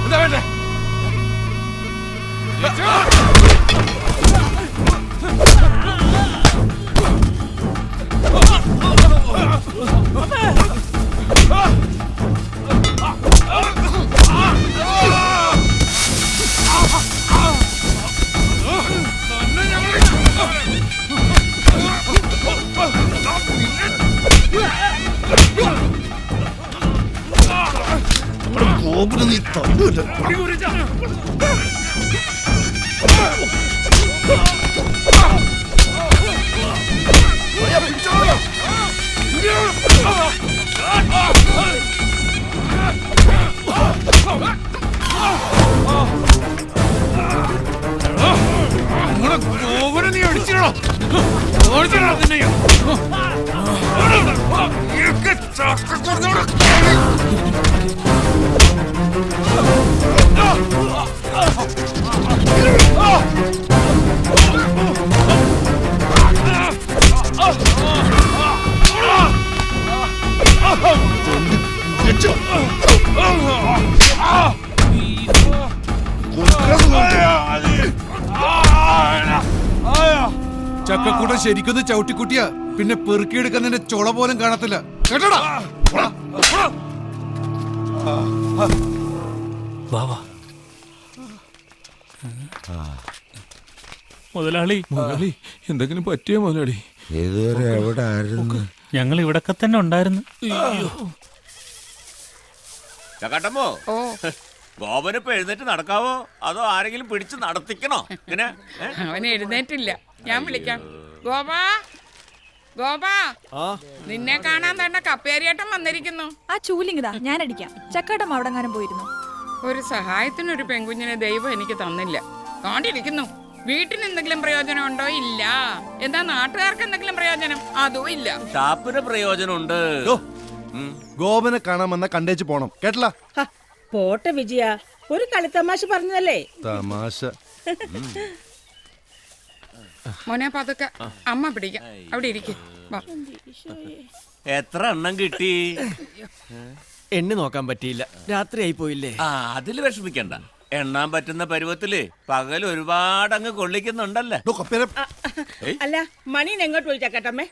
എന്താ വേണ്ടേ? നീ തന്നൂല. നീ അടിച്ചിടോ നിന്നെയോ ചക്കക്കൂട്ടം ശരിക്കൊന്ന് ചവിട്ടിക്കുട്ടിയാ പിന്നെ പെറുക്കിയെടുക്കാൻ നിന്റെ ചുള പോലും കാണത്തില്ല കേട്ടോടാ. മുതലാളി എന്തെങ്കിലും പറ്റിയോ മുതലാളി? ഇതുവരെ എവിടെ ആയിരുന്നു? ഞങ്ങൾ ഇവിടൊക്കെ തന്നെ ഉണ്ടായിരുന്നു. ചക്കാട്ടമ്മോ, ഗോപനിപ്പോ എഴുന്നേറ്റ് നടക്കാവോ അതോ ആരെങ്കിലും പിടിച്ച് നടത്തിക്കണോ? ഇങ്ങനെ അവൻ എഴുന്നേറ്റില്ല, ഞാൻ വിളിക്കാം. ഗോപാ, ഗോപാ, നിന്നെ കാണാൻ തന്നെ കപ്പേരിയേട്ടൻ വന്നിരിക്കുന്നു. ആ ചൂലിങ്ങിതാ, ഞാൻ അടിക്കാം. ചക്കാട്ടം അവിടെങ്ങാനും പോയിരുന്നു. ഒരു സഹായത്തിനൊരു പെൺകുഞ്ഞിനെ ദൈവം എനിക്ക് തന്നില്ല. കാണ്ടിരിക്കുന്നു. വീട്ടിന് എന്തെങ്കിലും പ്രയോജനം ഉണ്ടോ? ഇല്ല. എന്താ നാട്ടുകാർക്ക് എന്തെങ്കിലും പ്രയോജനം? അതും ഇല്ല. ഷാപ്പിന് പ്രയോജനമുണ്ട്. ഗോപനെ കാണാൻ വന്ന കണ്ടേച്ച് പോണം കേട്ടല. പോട്ടെ വിജയ, ഒരു കളിത്തമാശ പറഞ്ഞതല്ലേ. തമാശ. മോനെ പതുക്കെ, അമ്മ പിടിക്കാം. അവിടെ ഇരിക്കും. എത്ര എണ്ണം കിട്ടി? എണ്ണി നോക്കാൻ പറ്റിയില്ല, രാത്രിയായി പോയില്ലേ. അതില് വിഷമിക്കണ്ട. എണ്ണാൻ പറ്റുന്ന പരുവത്തില് പകൽ ഒരുപാട് അങ്ങ് കൊള്ളിക്കുന്നുണ്ടല്ലേ. അല്ല, മണീനെ എങ്ങോട്ട് പോയി ചക്കട്ടമ്മേ?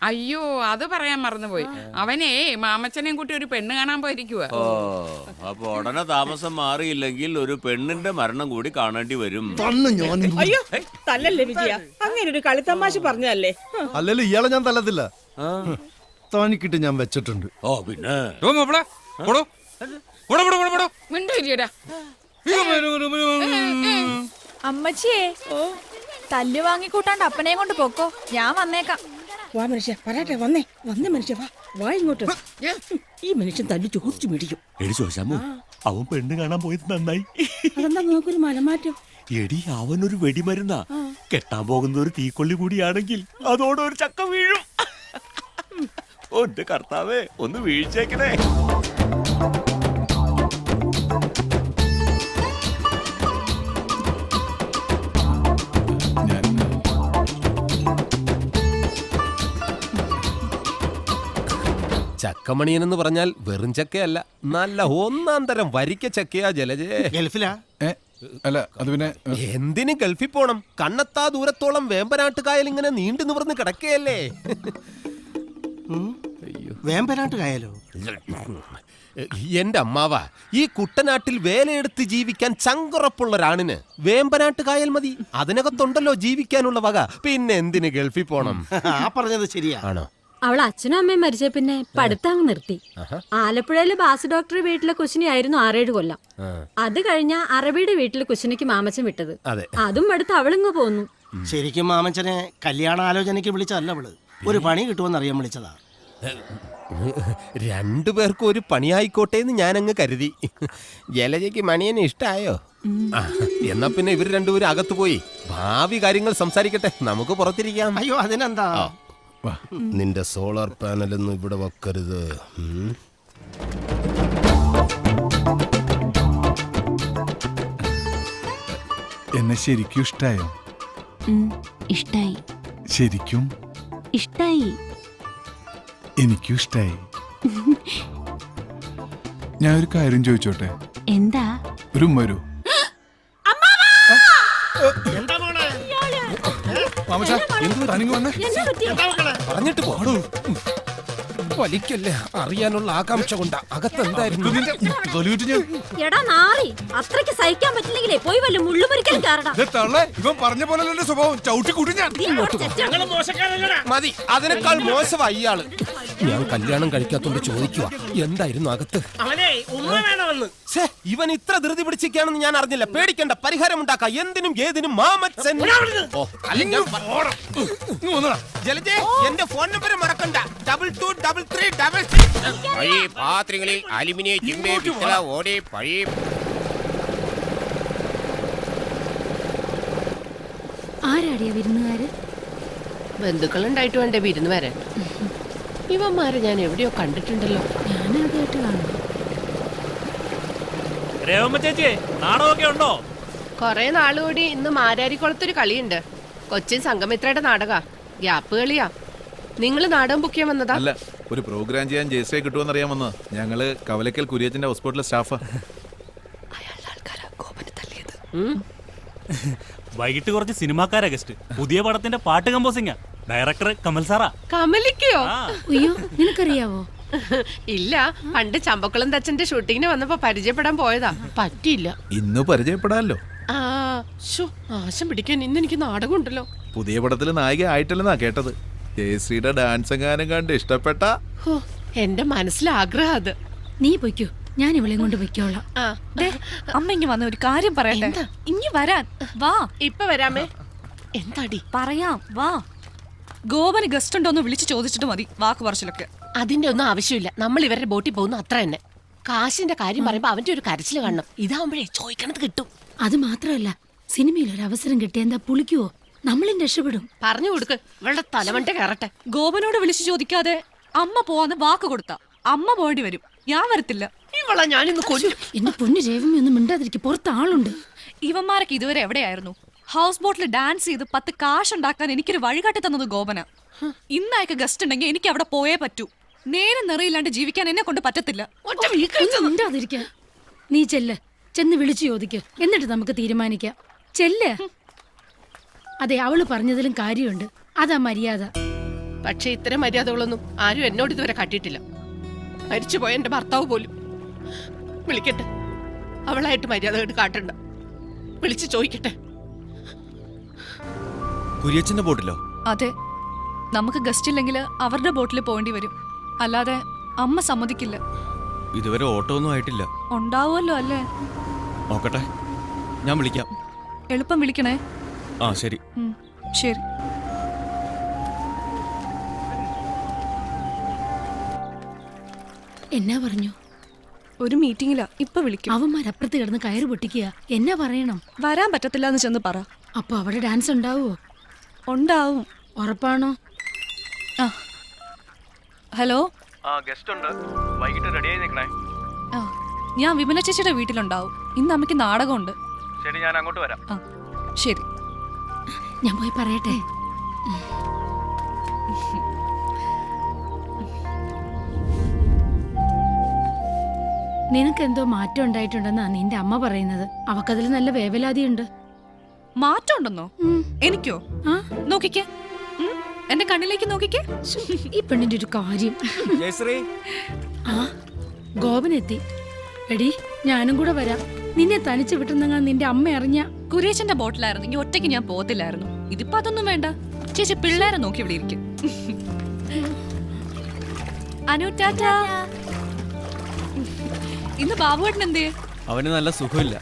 അയ്യോ, അത് പറയാൻ മറന്നുപോയി. അവനേ മാമച്ചനെയും കൂട്ടി ഒരു പെണ്ണ് കാണാൻ പോയിരിക്കുക. ഓ, അപ്പൊ ഉടനെ താമസം മാറിയില്ലെങ്കിൽ ഒരു പെണ്ണിന്റെ മരണം കൂടി കാണേണ്ടി വരും. അയ്യോ, തല്ലല്ലേ വിജയ, അങ്ങനെ ഒരു കളിത്തമാശ പറഞ്ഞതല്ലേ. അല്ലല്ലോ ഇയാളെ ഞാൻ തല്ലത്തില്ല, തനിക്കിട്ട് ഞാൻ വെച്ചിട്ടുണ്ട്. ഓ പിന്നെ അമ്മച്ചിയേ, തല്ല് വാങ്ങിക്കൂട്ടാണ്ട് അപ്പനെയും കൊണ്ട് പോക്കോ, ഞാൻ വന്നേക്കാം. വാ മനുഷ്യ, പറയട്ടെ, വന്നേ മനുഷ്യ, വാ ഇങ്ങോട്ട്. ഈ മനുഷ്യൻ തല്ലി ചോദിച്ചു മേടിക്കും. എടി ചോദിച്ചാമോ, അവൻ പെണ്ണ് കാണാൻ പോയത് നന്നായി. അതെന്താ നോക്കൊരു മലമാറ്റം? എടി, അവനൊരു വെടിമരുന്നാ. കെട്ടാൻ പോകുന്ന ഒരു തീക്കൊള്ളി കൂടിയാണെങ്കിൽ അതോടെ ഒരു ചക്ക വീഴും. ഒന്റെ കർത്താവേ, ഒന്ന് വീഴ്ചേക്കണേ. ചക്കമണിയൻ എന്ന് പറഞ്ഞാൽ വെറും ചക്കയല്ല, നല്ല ഒന്നാം തരം വരിക്ക ചക്കയാ. ജലജേ ഗൾഫിലാ? അല്ല, അത് പിന്നെ എന്തിന് ഗൾഫിൽ പോണം? കണ്ണെത്താ ദൂരത്തോളം വേമ്പനാട്ടുകായൽ ഇങ്ങനെ നീണ്ടു നിവർന്ന് കിടക്കുകയല്ലേ. വേമ്പനാട്ടുകായലോ? എന്റെ അമ്മാവ, ഈ കുട്ടനാട്ടിൽ വേലയെടുത്ത് ജീവിക്കാൻ ചങ്കുറപ്പുള്ള ഒരാണിന് വേമ്പനാട്ടുകായൽ മതി. അതിനകത്തുണ്ടല്ലോ ജീവിക്കാനുള്ള വക. പിന്നെ എന്തിന് ഗൾഫിൽ പോണം? ആ പറഞ്ഞത് ശരിയാ. ആണോ? അവൾ അച്ഛനും അമ്മയും മരിച്ച പിന്നെ പഠിത്തം നിർത്തി. ആലപ്പുഴയിലെ ബാസ് ഡോക്ടർ വീട്ടിലെ കുശിനിയായിരുന്നു 6-7 കൊല്ലം. അത് കഴിഞ്ഞ അറബിയുടെ വീട്ടിലെ കുശിനിക്ക് മാമച്ചൻ വിട്ടത്. അതും അടുത്ത് അവളിങ്ങ് പോന്നു. ശരിക്കും മാമച്ചനെ കല്യാണ ആലോചനയ്ക്ക് വിളിച്ചതല്ല അവള്, ഒരു പണി കിട്ടുമെന്ന് അറിയാൻ വിളിച്ചതാ. രണ്ടുപേർക്കും ഒരു പണിയായിക്കോട്ടെ എന്ന് ഞാനങ്ങ് കരുതി. ജലജയ്ക്ക് മണിയനെ ഇഷ്ടായോ? എന്നാ പിന്നെ ഇവർ രണ്ടുപേരും അകത്ത് പോയി ഭാവി കാര്യങ്ങൾ സംസാരിക്കട്ടെ, നമുക്ക് പുറത്തിരിക്കാം. അയ്യോ, അതിനെന്താ. നിന്റെ സോളാർ പാനലൊന്നും ഇവിടെ വെക്കരുത്. എന്നെ ശരിക്കും ഇഷ്ടായോ? ഇഷ്ടായി. ശരിക്കും? ഇഷ്ടായി. എനിക്കും ഇഷ്ടായി. ഞാൻ ഒരു കാര്യം ചോദിച്ചോട്ടെ? എന്താ? ഒരു ഉമ്മ വരൂ. എന്താ മോളെ? മാമച്ചാ, എന്ത് തനിങ്ങ് വന്നേ? പറഞ്ഞിട്ട് പോടൂ. വലിക്കല്ലേ, അറിയാനുള്ള ആകാംക്ഷ കൊണ്ടാ. അകത്തെന്തായിരുന്നു? എടാ നാറി, അത്രയ്ക്ക് സഹിക്കാൻ പറ്റില്ലെങ്കിലേ പോയി വല്ല മുള്ളുമുറിക്കലും കാരടാ. ഇവൻ പറഞ്ഞ പോലെ സ്വഭാവം ചവിട്ടി കൂട്ടി ഞാൻ. ഞങ്ങള് മോശക്കാരല്ലടാ. മതി, അതിനേക്കാൾ മോശമായി ഇയാള്. ഞാൻ കല്യാണം കഴിക്കാത്തോണ്ട് ചോദിക്കുക, എന്തായിരുന്നു അകത്ത്? അവനെ ഉമ്മ വേണമെന്ന്. ഛേ, ഇവൻ ഇത്ര ധൃതി പിടിച്ചിരിക്കാണെന്ന് ഞാൻ അറിഞ്ഞില്ല. പേടിക്കണ്ട, പരിഹാരം ഉണ്ടാക്കാം. എന്തിനും ഏതിനും മാമച്ചൻ. ഓ, അല്ലെങ്കിൽ ജലജെ, എന്റെ ഫോൺ നമ്പർ മറക്കണ്ട. 223366. പഴയ പാത്രങ്ങളിൽ അലുമിനിയം ചിമ്മേ പിത്തള ഓടെ പഴയ ആരാടിയ വിരുന്നുകാര്? ബന്ധുക്കളുണ്ടായിട്ട് വേണ്ടേ വിരുന്ന് വരാൻ? ഇവന്മാരെ ഞാൻ എവിടെയോ കണ്ടിട്ടുണ്ടല്ലോ. ഞാനാദ്യമായിട്ട് കാണുന്നു. രേവമ്മ ചേച്ചി, നാടകമൊക്കെ ഉണ്ടോ? കൊറേ നാളുകൂടി ഇന്ന് മാരാരിക്കുളത്തൊരു കളിയുണ്ട്. കൊച്ചിൻ സംഗമിത്രയുടെ നാടക. ഗ്യാപ്പ് കളിയാ. നിങ്ങൾ നാടകം ബുക്ക് ചെയ്യാൻ വന്നതാ? അല്ല, ഒരു പ്രോഗ്രാം ചെയ്യാൻ ജയശ്രീ കിട്ടുമെന്ന് അറിയാമെന്ന്. ഞങ്ങള് കവലക്കൽ കുര്യച്ചന്റെ ഹോസ്പിറ്റലിലെ സ്റ്റാഫാ. വൈകിട്ട് കുറച്ച് സിനിമാക്കാരാ ഗസ്റ്റ്. പുതിയ പടത്തിന്റെ പാട്ട് കമ്പോസിംഗാ. ഡയറക്ടർ കമൽ സാറാ. കമലിക്കോ? അയ്യോ, നിനക്കറിയാവോ? ഇല്ല, പണ്ട് ചമ്പക്കുളം തച്ചന്റെ ഷൂട്ടിങ്ങിന് വന്നപ്പോ പരിചയപ്പെടാൻ പോയതാ. പറ്റിയില്ല. ഇന്ന് പരിചയപ്പെടാമല്ലോ. ആ ശോ, ആശം പിടിക്കാൻ ഇന്ന് എനിക്ക് നാടകം ഉണ്ടല്ലോ. പുതിയ പടത്തിൽ നായിക ആയിട്ടില്ലെന്നാ കേട്ടത്. ജയശ്രീയുടെ ഡാൻസ് എങ്ങാനും കണ്ട് ഇഷ്ടപ്പെട്ട. ഹോ, എന്റെ മനസ്സിലെ ആഗ്രഹം അത്. നീ പൊയ്ക്കോ, ഞാൻ ഇവളെയും കൊണ്ട് പൊയ്ക്കോളാം. ആ, അമ്മ ഇങ്ങ് വന്ന ഒരു കാര്യം പറയട്ടെ. ഇങ്ങ് വരാൻ വാ. ഇപ്പൊ വരാമേ. എന്താടി? പറയാം, വാ. ഗോപന് ഗസ്റ്റ് ഉണ്ടോന്ന് വിളിച്ചു ചോദിച്ചിട്ട് മതി വാക്ക് പറച്ചിലൊക്കെ. അതിന്റെ ഒന്നും ആവശ്യമില്ല. നമ്മൾ ഇവരുടെ ബോട്ടിൽ പോകുന്നു, അത്ര തന്നെ. കാശിന്റെ കാര്യം പറയുമ്പോ അവന്റെ ഒരു കരച്ചിൽ കാണണം. ഇതാവുമ്പോഴേ ചോദിക്കണത് കിട്ടും. അത് മാത്രമല്ല, സിനിമയിൽ ഒരു അവസരം കിട്ടിയ എന്താ പുളിക്കുവോ? നമ്മളും രക്ഷപ്പെടും. പറഞ്ഞു കൊടുക്ക്, ഇവളുടെ തലമണ്ട കയറട്ടെ. ഗോപനോട് വിളിച്ചു ചോദിക്കാതെ അമ്മ പോവാന്ന് വാക്ക് കൊടുത്ത അമ്മ പോകേണ്ടി വരും. ഞാൻ വരത്തില്ല. ഇവളെ ഞാനിന്ന് കൊല്ലും. എന്റെ പൊന്നു രേവമി ഒന്നും മിണ്ടാതിരിക്കും, പുറത്ത് ആളുണ്ട്. ഇവന്മാരൊക്കെ ഇതുവരെ എവിടെയായിരുന്നു? ഹൗസ് ബോട്ടിൽ ഡാൻസ് ചെയ്ത് 10 കാശുണ്ടാക്കാൻ എനിക്കൊരു വഴികാട്ടി തന്നത് ഗോപന. ഇന്നയക്ക് ഗസ്റ്റ് ഉണ്ടെങ്കിൽ എനിക്ക് അവിടെ പോയേ പറ്റൂ. നേരം നിറയില്ലാണ്ട് ജീവിക്കാൻ എന്നെ കൊണ്ട് പറ്റത്തില്ല. ഒന്നും മിണ്ടാതിരിക്കാൻ. നീ ചെന്ന് വിളിച്ചു ചോദിക്ക്, എന്നിട്ട് നമുക്ക് തീരുമാനിക്കാം. ചെല്ല്. അതെ, അവള് പറഞ്ഞതിലും കാര്യമുണ്ട്. അതാ മര്യാദ. പക്ഷെ ഇത്തരം മര്യാദകളൊന്നും ആരും എന്നോട് ഇതുവരെ കാട്ടിയിട്ടില്ല. മരിച്ചുപോയ എന്റെ ഭർത്താവ് പോലും. വിളിക്കട്ടെ, അവളായിട്ട് മര്യാദകൾ കാട്ടണ്ട. വിളിച്ചു ചോദിക്കട്ടെ. കുര്യച്ചന്റെ ബോട്ടിലോ? അതെ, നമുക്ക് ഗസ്റ്റ് ഇല്ലെങ്കിൽ അവരുടെ ബോട്ടിൽ പോകേണ്ടി വരും. അല്ലാതെ അമ്മ സമ്മതിക്കില്ല. ഇതുവരെ ഓട്ടോ ഒന്നും ആയിട്ടില്ല. ഉണ്ടാവുമല്ലോ അല്ലേ? നോക്കട്ടെ, ഞാൻ വിളിക്കാം. എളുപ്പം വിളിക്കണേ. ആ ശരി. ശരി. എന്നാ പറഞ്ഞു? ഒരു മീറ്റിംഗിലാ, ഇപ്പൊ വിളിക്കും. അവന്മാരപ്പുറത്ത് കിടന്ന് കയറ് പൊട്ടിക്കുക. എന്നാ പറയണം? വരാൻ പറ്റത്തില്ല എന്ന് ചെന്ന് പറ. അപ്പൊ അവിടെ ഡാൻസ് ഉണ്ടാവോ? ഉണ്ടാവും. ഉറപ്പാണോ? ആ, ഹലോ. ഗസ്റ്റ് ഉണ്ട്, വൈകിട്ട് റെഡി ആയി നിൽക്കണേ. ആ, ഞാൻ വിമല ചേച്ചിയുടെ വീട്ടിലുണ്ടാവും. ഇന്ന് അമ്മയ്ക്ക് നാടകമുണ്ട്. ശരി, ഞാൻ അങ്ങോട്ട് വരാം. ആ ശരി. ഞാൻ പോയി പറയട്ടെ. നിനക്കെന്തോ മാറ്റം ഉണ്ടായിട്ടുണ്ടെന്നാ നിന്റെ അമ്മ പറയുന്നത്. അവക്കതിൽ നല്ല വേവലാതിയുണ്ട്. മാറ്റം ഉണ്ടെന്നോ? എനിക്കോ? നോക്കിക്കേ, എന്റെ കണ്ണിലേക്ക് നോക്കിക്കേ. ഈ പെണ്ണിന്റെ ഒരു കാര്യം. ആ, ഗോപനെത്തി. എടി, ഞാനും കൂടെ വരാം. നിന്നെ തനിച്ച് വിട്ടുന്നെങ്ങാൻ നിന്റെ അമ്മ അറിഞ്ഞ. കുരേശന്റെ ബോട്ടിലായിരുന്നെങ്കിൽ ഒറ്റയ്ക്ക് ഞാൻ പോകത്തില്ലായിരുന്നു. ഇതിപ്പോ അതൊന്നും വേണ്ട. ചേച്ചി പിള്ളേരെ നോക്കി ഇവിടെ ഇരിക്കും. അനു, ടാറ്റാ. ഇന്ന് ബാബുവേട്ടൻ എന്തേ? അവന് നല്ല സുഖമില്ല.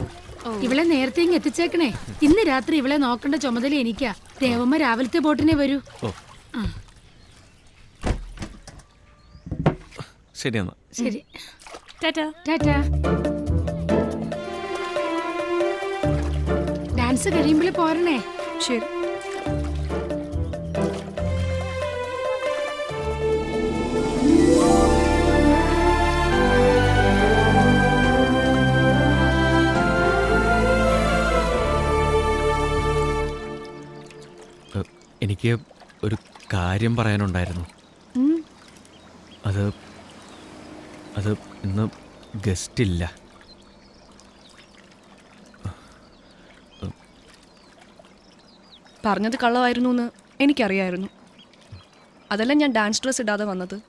ഇവളെ നേരത്തെ ഇങ്ങ് എത്തിച്ചേക്കണേ. ഇന്ന് രാത്രി ഇവളെ നോക്കേണ്ട ചുമതല എനിക്കാ. ദേവമ്മ രാവിലത്തെ ബോട്ടിനെ വരൂ. ശരി എന്നാ. ശരി, ടാറ്റാ. ടാറ്റാ. ഡാൻസ് കഴിയുമ്പോൾ പോരണേ. ശരി. എനിക്ക് ഒരു കാര്യം പറയാനുണ്ടായിരുന്നു. അത് ഇന്ന് ഗസ്റ്റ് ഇല്ല. പറഞ്ഞത് കള്ളമായിരുന്നു എന്ന് എനിക്കറിയായിരുന്നു. അതല്ല ഞാൻ ഡാൻസ് ഡ്രസ് ഇടാതെ വന്നത്.